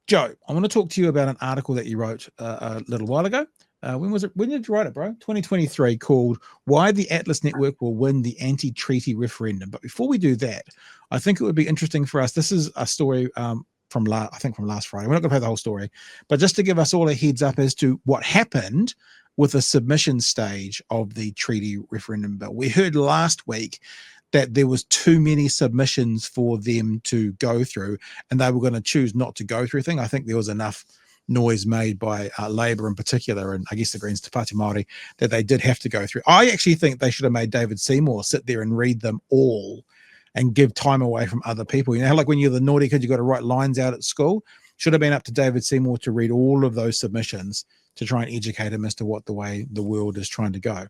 Joe, I want to talk to you about an article that you wrote a little while ago. When was it? When did you write it, bro? 2023, called "Why the Atlas Network Will Win the Anti-Treaty Referendum." But before we do that, I think it would be interesting for us. This is a story from last Friday. We're not going to play the whole story, but just to give us all a heads up as to what happened with the submission stage of the treaty referendum bill. We heard last week that there was too many submissions for them to go through, and they were going to choose not to go through thing. I think there was enough noise made by Labour in particular, and I guess the Greens, Te Pāti Māori, that they did have to go through. I actually think they should have made David Seymour sit there and read them all and give time away from other people. You know, like when you're the naughty kid, you got to write lines out at school. Should have been up to David Seymour to read all of those submissions to try and educate him as to what the way the world is trying to go.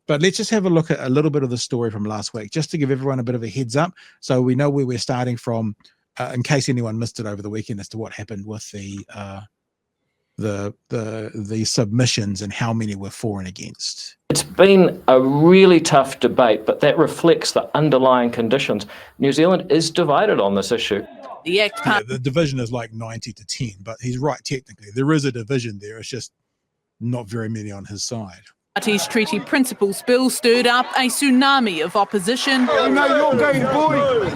But let's just have a look at a little bit of the story from last week, just to give everyone a bit of a heads up, so we know where we're starting from, in case anyone missed it over the weekend as to what happened with the submissions and how many were for and against. It's been a really tough debate, but that reflects the underlying conditions. New Zealand is divided on this issue. The division is like 90-10, but he's right technically. There is a division there. It's just not very many on his side. Party's treaty principles bill stirred up a tsunami of opposition. Oh, no, you're going, boy!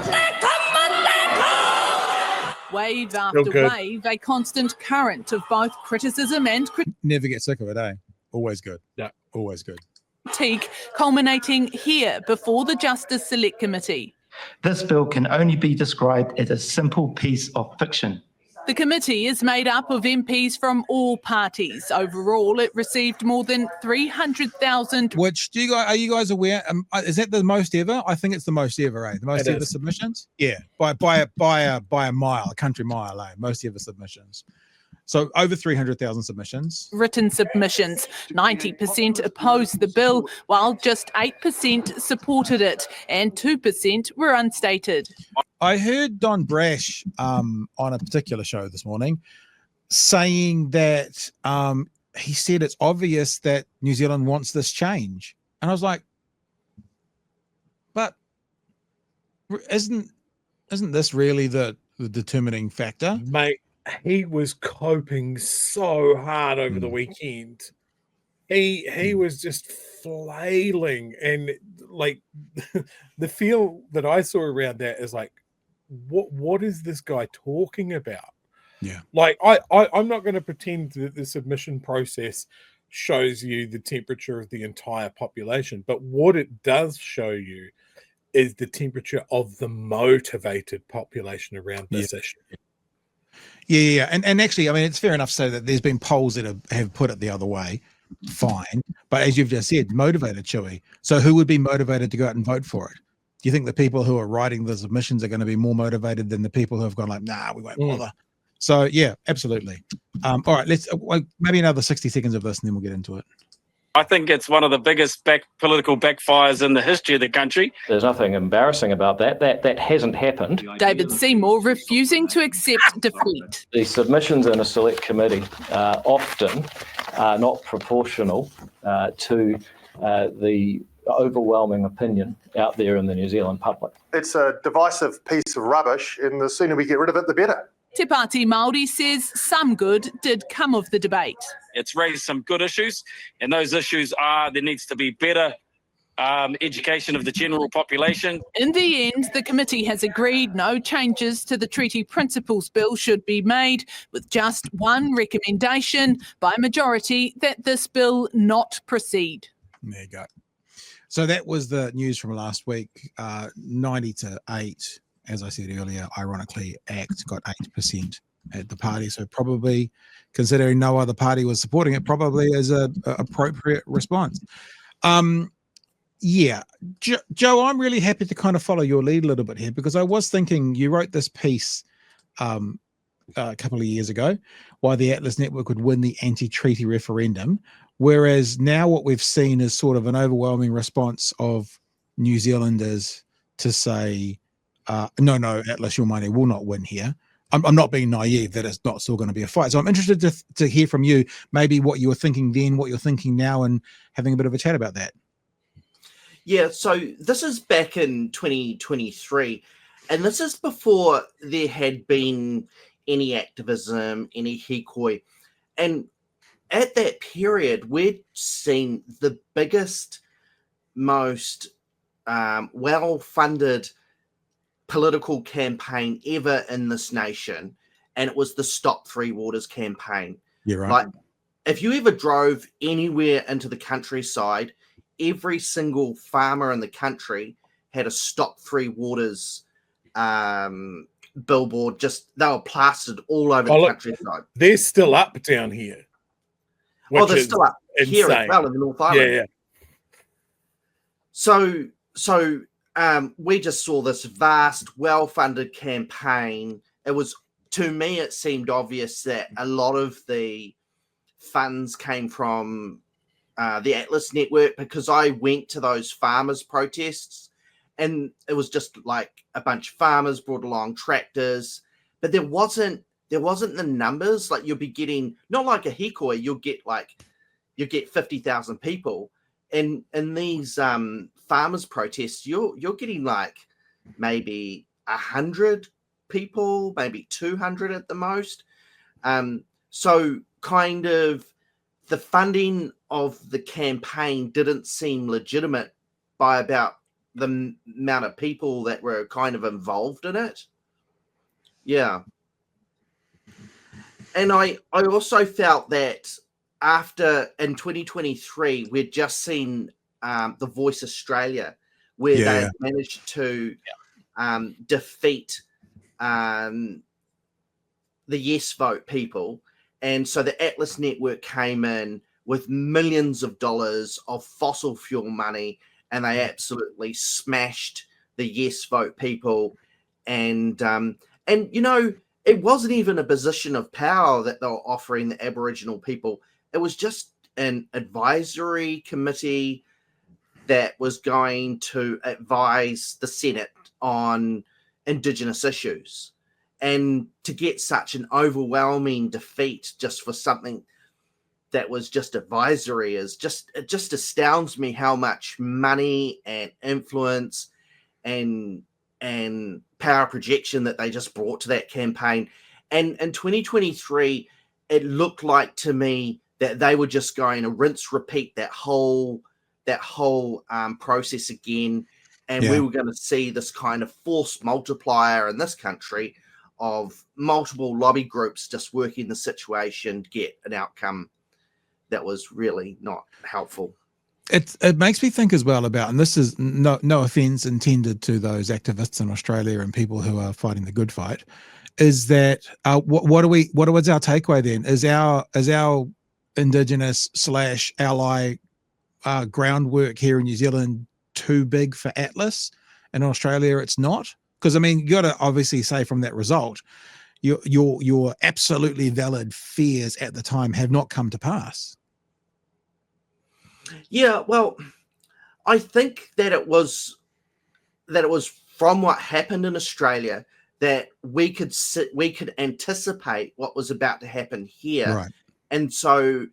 Wave after wave, a constant current of both criticism and never get sick of it, eh? Always good. Yeah, always good. Critique, culminating here before the Justice Select Committee. This bill can only be described as a simple piece of fiction. The committee is made up of MPs from all parties. Overall, it received more than 300,000. Which are you guys aware? Is that the most ever? I think it's the most ever, eh? The most ever submissions. Yeah, by a mile, a country mile, eh? Most ever submissions. So over 300,000 submissions. Written submissions. 90% opposed the bill, while just 8% supported it, and 2% were unstated. I heard Don Brash on a particular show this morning saying that he said it's obvious that New Zealand wants this change. And I was like, but isn't this really the determining factor? Mate, he was coping so hard over the weekend. He was just flailing, and like the feel that I saw around that is like, what is this guy talking about? Yeah, like I'm not going to pretend that the submission process shows you the temperature of the entire population, but what it does show you is the temperature of the motivated population around this issue. Yeah. And actually, I mean, it's fair enough to say that there's been polls that have put it the other way. Fine. But as you've just said, motivated, Chewie. So who would be motivated to go out and vote for it? Do you think the people who are writing the submissions are going to be more motivated than the people who have gone like, nah, we won't bother? So, yeah, absolutely. All right, let's maybe another 60 seconds of this and then we'll get into it. I think it's one of the biggest political backfires in the history of the country. There's nothing embarrassing about that. That hasn't happened. David Seymour refusing to accept defeat. The submissions in a select committee often are not proportional to the overwhelming opinion out there in the New Zealand public. It's a divisive piece of rubbish, and the sooner we get rid of it, the better. Te Pāti Māori says some good did come of the debate. It's raised some good issues, and those issues are there needs to be better education of the general population. In the end, the committee has agreed no changes to the treaty principles bill should be made, with just one recommendation by majority that this bill not proceed. There you go. So that was the news from last week, 90-8. As I said earlier, ironically, ACT got 8% at the party. So probably, considering no other party was supporting it, probably is a appropriate response. Yeah, Joe, I'm really happy to kind of follow your lead a little bit here, because I was thinking you wrote this piece a couple of years ago, why the Atlas Network would win the anti-treaty referendum, whereas now what we've seen is sort of an overwhelming response of New Zealanders to say, no, Atlas, your money will not win here. I'm not being naive that it's not still going to be a fight. So I'm interested to hear from you, maybe what you were thinking then, what you're thinking now, and having a bit of a chat about that. Yeah, so this is back in 2023, and this is before there had been any activism, any hikoi. And at that period, we'd seen the biggest, most well-funded political campaign ever in this nation, and it was the Stop Three Waters campaign. You're right. Like, if you ever drove anywhere into the countryside, every single farmer in the country had a Stop Three Waters billboard. Just they were plastered all over the countryside. They're still up down here. They're still up here as well in the North Island. Yeah. So we just saw this vast, well-funded campaign. It was, to me, it seemed obvious that a lot of the funds came from the Atlas Network, because I went to those farmers' protests, and it was just like a bunch of farmers brought along tractors, but there wasn't the numbers. Like, you'll be getting, not like a hikoi, you'll get 50,000 people. In these farmers' protests, you're getting like maybe 100 people, maybe 200 at the most. So kind of the funding of the campaign didn't seem legitimate by about the amount of people that were kind of involved in it. Yeah. And I also felt that after, in 2023, we'd just seen The Voice Australia, where they managed to defeat the yes vote people. And so the Atlas Network came in with millions of dollars of fossil fuel money, and they absolutely smashed the yes vote people. And you know, it wasn't even a position of power that they were offering the Aboriginal people. It was just an advisory committee that was going to advise the Senate on Indigenous issues. And to get such an overwhelming defeat just for something that was just advisory it just astounds me how much money and influence and power projection that they just brought to that campaign. And in 2023, it looked like to me that they were just going to rinse, repeat that whole process again. And we were going to see this kind of force multiplier in this country of multiple lobby groups just working the situation to get an outcome that was really not helpful. It makes me think as well about, and this is no offense intended to those activists in Australia and people who are fighting the good fight, is that what was our takeaway then? Is our Indigenous / ally groundwork here in New Zealand too big for Atlas, and in Australia it's not? Because I mean, you got to obviously say from that result, your absolutely valid fears at the time have not come to pass. Yeah, well, I think that it was from what happened in Australia that we could anticipate what was about to happen here, right? And so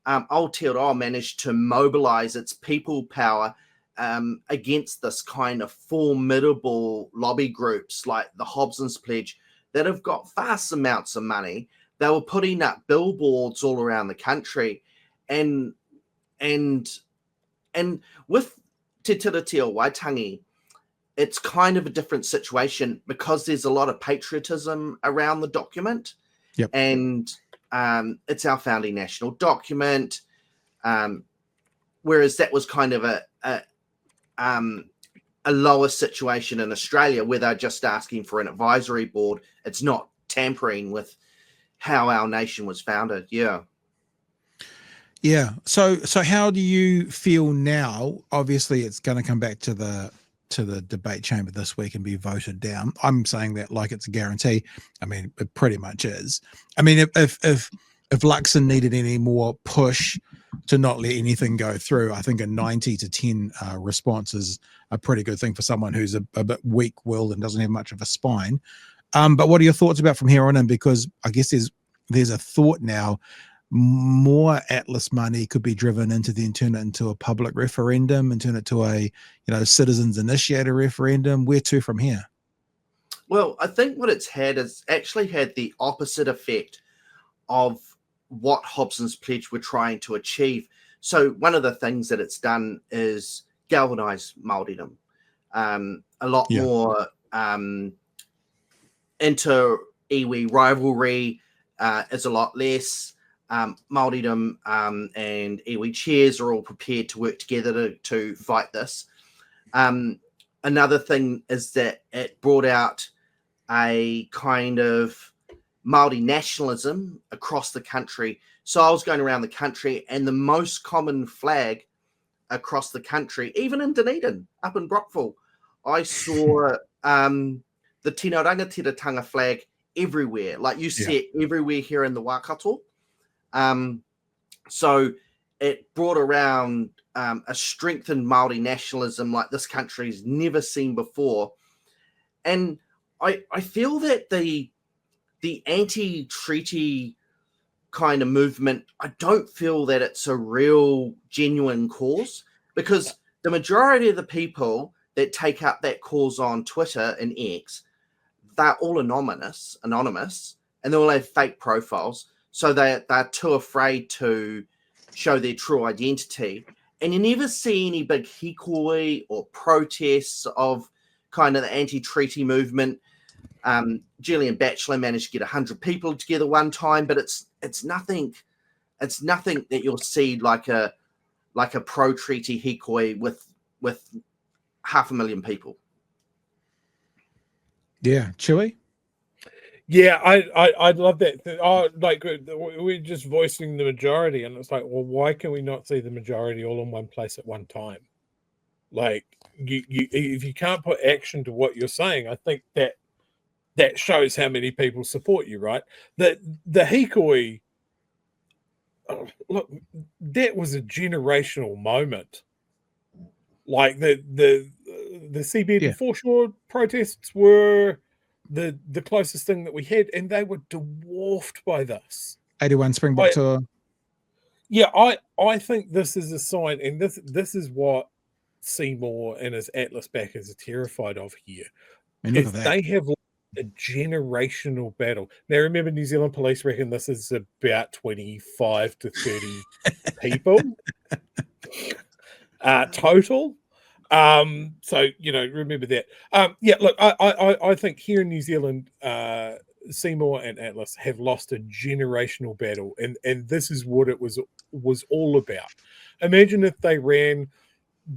Aotearoa managed to mobilize its people power against this kind of formidable lobby groups like the Hobson's Pledge that have got vast amounts of money. They were putting up billboards all around the country, and with Te Tiriti o Waitangi, it's kind of a different situation because there's a lot of patriotism around the document. Yep. And it's our founding national document. Whereas that was kind of a lower situation in Australia where they're just asking for an advisory board. It's not tampering with how our nation was founded. Yeah. Yeah. So how do you feel now? Obviously, it's going to come back to the debate chamber this week and be voted down. I'm saying that like it's a guarantee. I mean, it pretty much is. I mean, if Luxon needed any more push to not let anything go through, I think a 90-10 response is a pretty good thing for someone who's a bit weak-willed and doesn't have much of a spine. But what are your thoughts about from here on in? Because I guess there's a thought now, more Atlas money could be driven into turn it into a public referendum and turn it to a citizens initiated referendum. Where to from here? Well, I think what it's had is actually had the opposite effect of what Hobson's Pledge were trying to achieve. So one of the things that it's done is galvanise Māoridom. A lot more inter-iwi rivalry is a lot less. Māoridom and iwi chairs are all prepared to work together to fight this. Another thing is that it brought out a kind of Māori nationalism across the country. So I was going around the country, and the most common flag across the country, even in Dunedin, up in Brockville, I saw the Tino Rangatiratanga flag everywhere. Like you see it everywhere here in the Waikato. So it brought around a strengthened Māori nationalism like this country's never seen before. And I feel that the anti-treaty kind of movement, I don't feel that it's a real genuine cause, because the majority of the people that take up that cause on Twitter and X, they're all anonymous, and they all have fake profiles. So they're too afraid to show their true identity. And you never see any big hikoi or protests of kind of the anti-treaty movement. Julian Batchelor managed to get 100 people together one time, but it's nothing. It's nothing that you'll see like a pro-treaty hikoi with 500,000 people. Yeah, Chewie. Yeah, I love that. Like we're just voicing the majority, and it's like, well, why can we not see the majority all in one place at one time? Like, you if you can't put action to what you're saying, I think that shows how many people support you, right? The hikoi, look, that was a generational moment. Like the seabed and foreshore protests were the closest thing that we had, and they were dwarfed by this 81 Springbok Tour. Yeah, I think this is a sign, and this is what Seymour and his Atlas backers are terrified of here. Is they have a generational battle. Now, remember, New Zealand Police reckon this is about 25 to 30 people total. So remember that. Look, I think here in New Zealand, Seymour and Atlas have lost a generational battle, and this is what it was all about. Imagine if they ran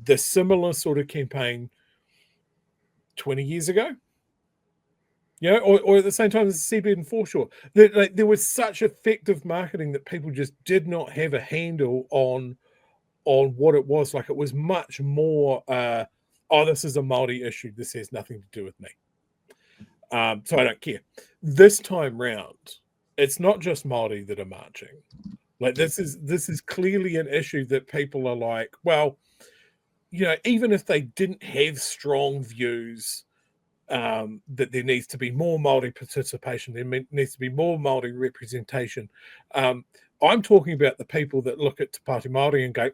the similar sort of campaign 20 years ago, or at the same time as the seabed and foreshore. There was such effective marketing that people just did not have a handle on what it was. Like, it was much more this is a Māori issue, this has nothing to do with me, so I don't care. This time round, it's not just Māori that are marching. Like, this is clearly an issue that people are like, well, even if they didn't have strong views that there needs to be more Māori participation, there needs to be more Māori representation. I'm talking about the people that look at Te Pāti Māori and go,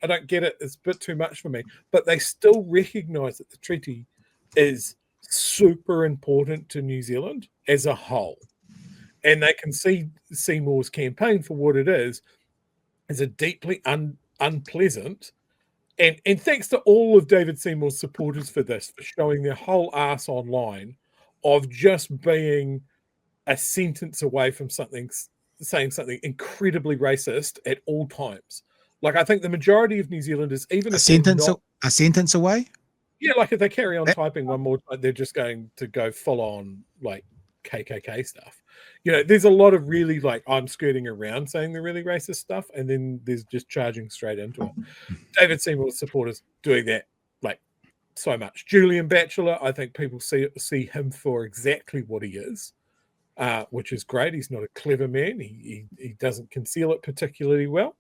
I don't get it, it's a bit too much for me. But they still recognise that the treaty is super important to New Zealand as a whole. And they can see Seymour's campaign for what it is as a deeply unpleasant. And thanks to all of David Seymour's supporters for this, for showing their whole ass online of just being a sentence away from saying something incredibly racist at all times. Like, I think the majority of New Zealanders, even a sentence away. Yeah, like if they carry on typing one more time, they're just going to go full on like KKK stuff. There's a lot of really, like, I'm skirting around saying the really racist stuff, and then there's just charging straight into it. David Seymour's supporters doing that like so much. Julian Batchelor, I think people see him for exactly what he is, which is great. He's not a clever man. He doesn't conceal it particularly well.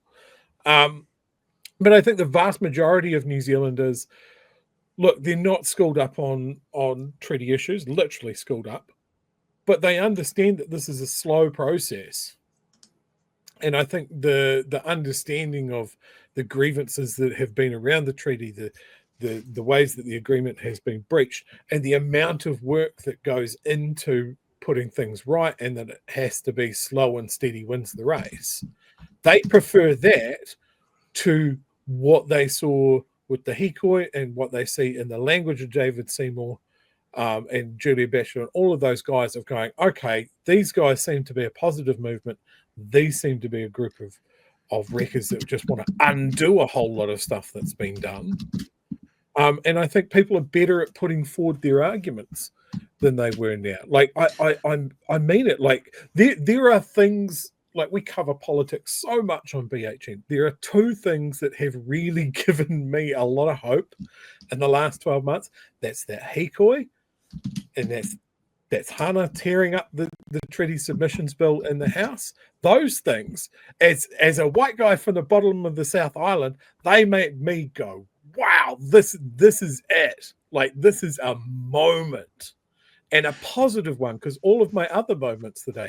But I think the vast majority of New Zealanders, look, they're not schooled up on treaty issues, literally schooled up, but they understand that this is a slow process. And I think the understanding of the grievances that have been around the treaty, the ways that the agreement has been breached and the amount of work that goes into putting things right, and that it has to be slow and steady wins the race. They prefer that to what they saw with the Hikoi and what they see in the language of David Seymour and Julia Batchelor and all of those guys of going, okay, these guys seem to be a positive movement. These seem to be a group of wreckers that just want to undo a whole lot of stuff that's been done. And I think people are better at putting forward their arguments than they were now. Like I mean it. Like there are things, like we cover politics so much on BHN. There are two things that have really given me a lot of hope in the last 12 months. That's that Hikoi, and that's Hana tearing up the treaty submissions bill in the House. Those things, as a white guy from the bottom of the South Island, they make me go, wow, this is it. Like, this is a moment, and a positive one, because all of my other moments that I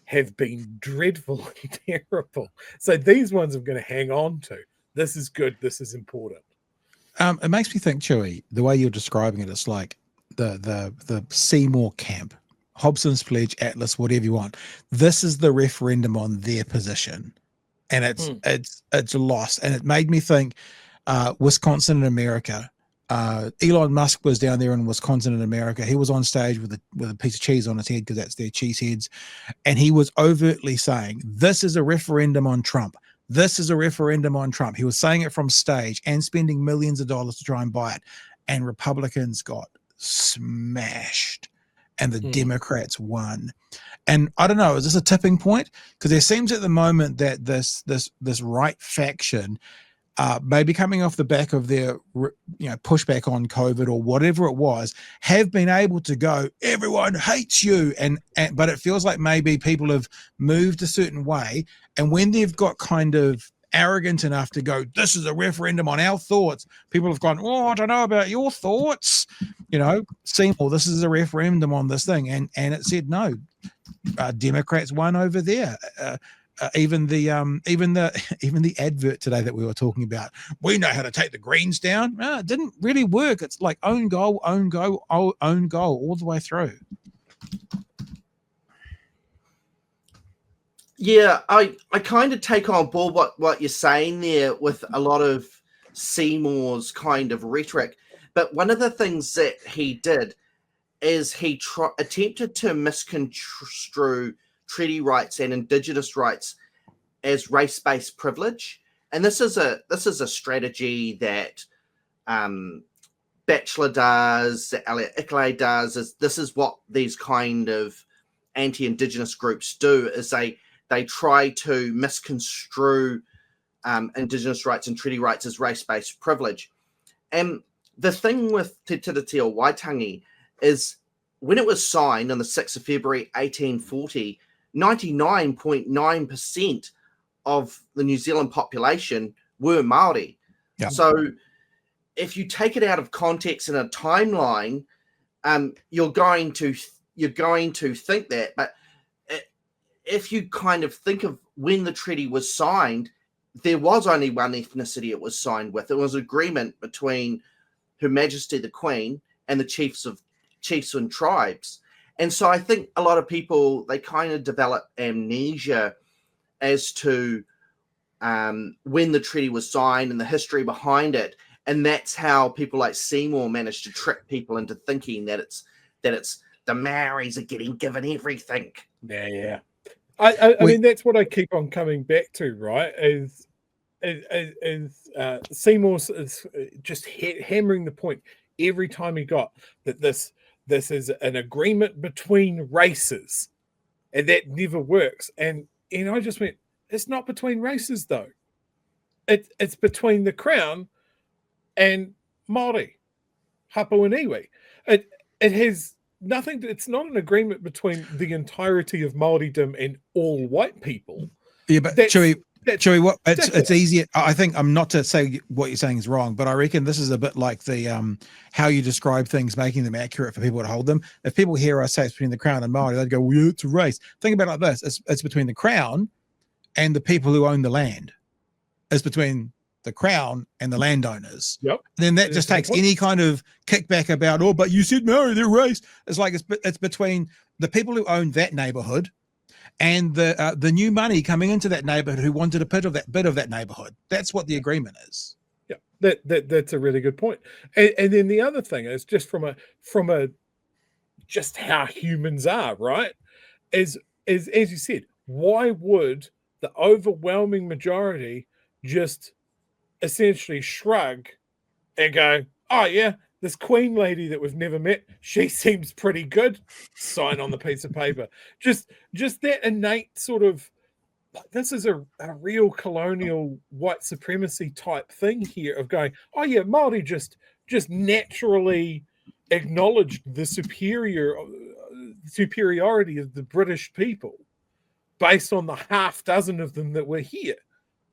have been dreadful and terrible. So these ones I'm going to hang on to. This is good. This is important. It makes me think, Chewie, the way you're describing it, it's like the Seymour camp, Hobson's Pledge, Atlas, whatever you want. This is the referendum on their position, and it's lost. And it made me think Wisconsin in America. Elon Musk was down there in Wisconsin in America. He was on stage with a piece of cheese on his head, because that's their cheese heads, and he was overtly saying, "This is a referendum on Trump. This is a referendum on Trump." He was saying it from stage and spending millions of dollars to try and buy it, and Republicans got smashed, and the Democrats won. And I don't know, is this a tipping point? Because there seems at the moment that this right faction, maybe coming off the back of their pushback on COVID or whatever it was, have been able to go, everyone hates you, but it feels like maybe people have moved a certain way, and when they've got kind of arrogant enough to go, this is a referendum on our thoughts, people have gone, oh, I don't know about your thoughts, Seymour, this is a referendum on this thing, and it said no. Democrats won over there. Even the advert today that we were talking about, we know how to take the Greens down. It didn't really work. It's like own goal all the way through. Yeah, I kind of take on board what you're saying there with a lot of Seymour's kind of rhetoric. But one of the things that he did is he attempted to misconstrue treaty rights and Indigenous rights as race-based privilege, and this is a strategy that Batchelor does, that Elliot Ickley does. This is what these kind of anti-Indigenous groups do: is they try to misconstrue Indigenous rights and treaty rights as race-based privilege. And the thing with Te Tiriti o Waitangi is, when it was signed on the 6th of February 1840, 99.9% of the New Zealand population were Māori. Yeah. So if you take it out of context in a timeline, you're going to think that. But if you kind of think of when the treaty was signed, there was only one ethnicity it was signed with. It was an agreement between Her Majesty the Queen and the chiefs and tribes. And so I think a lot of people, they kind of develop amnesia as to when the treaty was signed and the history behind it. And that's how people like Seymour managed to trick people into thinking that it's the Maoris are getting given everything. Yeah. I mean, that's what I keep on coming back to, right? Is Seymour is just hammering the point every time he got that this is an agreement between races, and that never works. And I just went, it's not between races though. It's between the Crown and Māori, Hapu and Iwi. It has nothing. It's not an agreement between the entirety of Māoridom and all white people. Yeah, but Chewie, what it's easier. I think I'm not to say what you're saying is wrong, but I reckon this is a bit like the how you describe things, making them accurate for people to hold them. If people hear us say it's between the Crown and Māori, they'd go, well, yeah, it's a race. Think about it like this: it's between the Crown and the people who own the land. It's between the Crown and the landowners. Yep. Then that just takes any kind of kickback about, oh, but you said no, they're race. It's like it's between the people who own that neighborhood and the new money coming into that neighborhood who wanted a bit of that neighborhood. That's what the agreement is. Yeah, that's a really good point. And then the other thing is just from a just how humans are, right? Is as you said, why would the overwhelming majority just essentially shrug and go, oh yeah, this queen lady that we've never met, she seems pretty good, sign on the piece of paper. Just that innate sort of, this is a real colonial white supremacy type thing here of going, oh yeah, Māori just naturally acknowledged the superiority of the British people based on the half dozen of them that were here.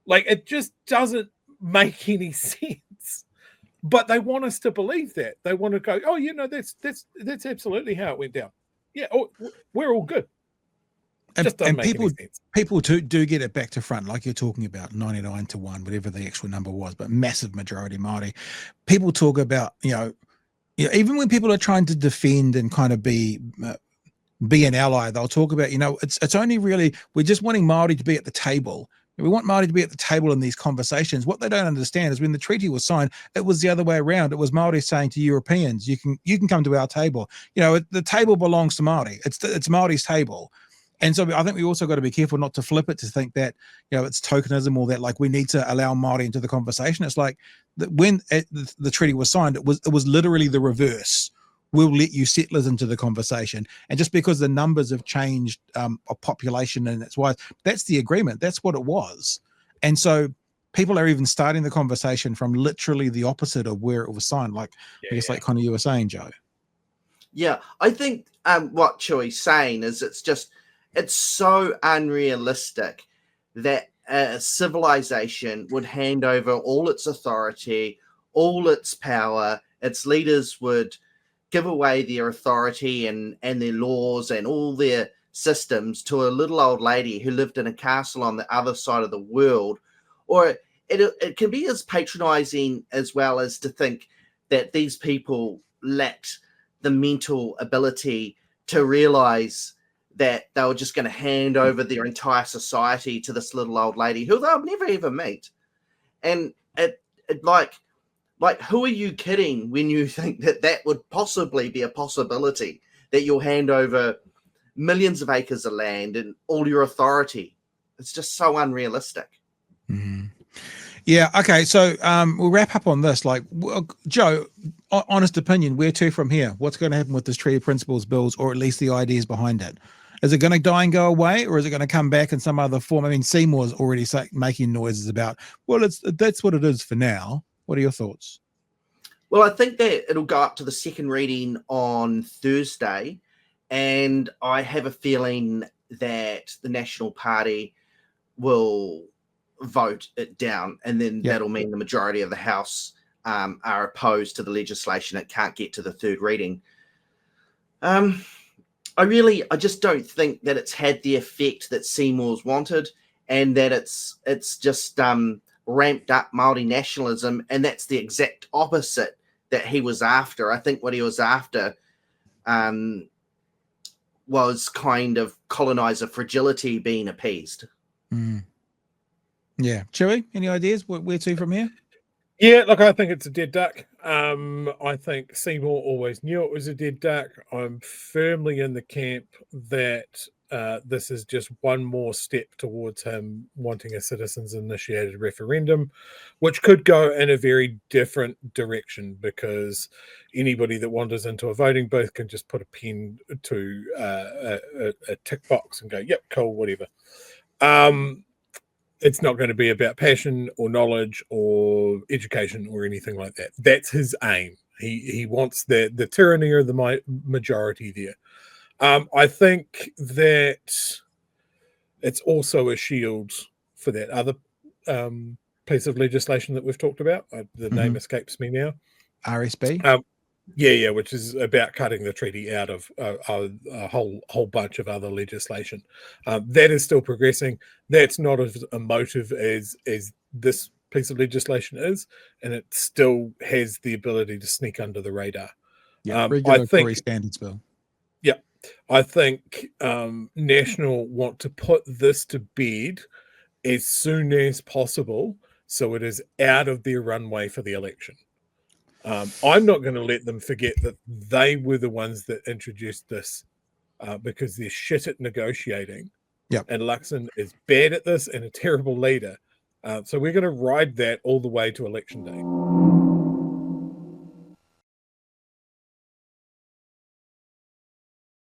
Like, it just doesn't make any sense. But they want us to believe that. They want to go, oh, that's absolutely how it went down. Yeah, we're all good. Just doesn't make any sense. People do get it back to front, like you're talking about, 99-1, whatever the actual number was, but massive majority Māori. People talk about, even when people are trying to defend and kind of be an ally, they'll talk about, it's only really, we're just wanting Māori to be at the table. We want Māori to be at the table in these conversations. What they don't understand is when the treaty was signed, it was the other way around. It was Māori saying to Europeans, you can come to our table. The table belongs to Māori. It's Māori's table. And so I think we also got to be careful not to flip it to think that, it's tokenism or that like we need to allow Māori into the conversation. It's like when the treaty was signed, it was literally the reverse. We'll let you settlers into the conversation. And just because the numbers have changed of population and that's why that's the agreement. That's what it was. And so people are even starting the conversation from literally the opposite of where it was signed. Like, I guess like kind of you were saying, Joe. Yeah, I think what Chewie's saying is it's so unrealistic that a civilization would hand over all its authority, all its power, its leaders would give away their authority and their laws and all their systems to a little old lady who lived in a castle on the other side of the world. Or it can be as patronizing as well as to think that these people lacked the mental ability to realize that they were just going to hand over their entire society to this little old lady who they'll never ever meet. And it like, who are you kidding when you think that would possibly be a possibility, that you'll hand over millions of acres of land and all your authority? It's just so unrealistic. Mm-hmm. Yeah. Okay. So we'll wrap up on this. Like, Joe, honest opinion, where to from here? What's going to happen with this Treaty Principles bills, or at least the ideas behind it? Is it going to die and go away, or is it going to come back in some other form? I mean, Seymour's already making noises about, well, that's what it is for now. What are your thoughts? Well, I think that it'll go up to the second reading on Thursday, and I have a feeling that the National Party will vote it down, and then that'll mean the majority of the House are opposed to the legislation. It can't get to the third reading. I just don't think that it's had the effect that Seymour's wanted, and that it's just ramped up Māori nationalism, and that's the exact opposite that he was after. I think what he was after was kind of colonizer fragility being appeased. Mm. Yeah. Chewie, any ideas? Where to from here? Yeah, look, I think it's a dead duck. I think Seymour always knew it was a dead duck. I'm firmly in the camp that this is just one more step towards him wanting a citizens-initiated referendum, which could go in a very different direction, because anybody that wanders into a voting booth can just put a pen to a tick box and go, yep, cool, whatever. It's not going to be about passion or knowledge or education or anything like that. That's his aim. He wants the tyranny of the majority there. I think that it's also a shield for that other piece of legislation that we've talked about. The name escapes me now. RSB? Yeah, which is about cutting the treaty out of a whole bunch of other legislation. That is still progressing. That's not as emotive as this piece of legislation is, and it still has the ability to sneak under the radar. Yeah, I regulatory think, standards bill. yeah, I think National want to put this to bed as soon as possible, so it is out of their runway for the election. I'm not going to let them forget that they were the ones that introduced this, because they're shit at negotiating. Yep. And Luxon is bad at this and a terrible leader. So we're going to ride that all the way to election day.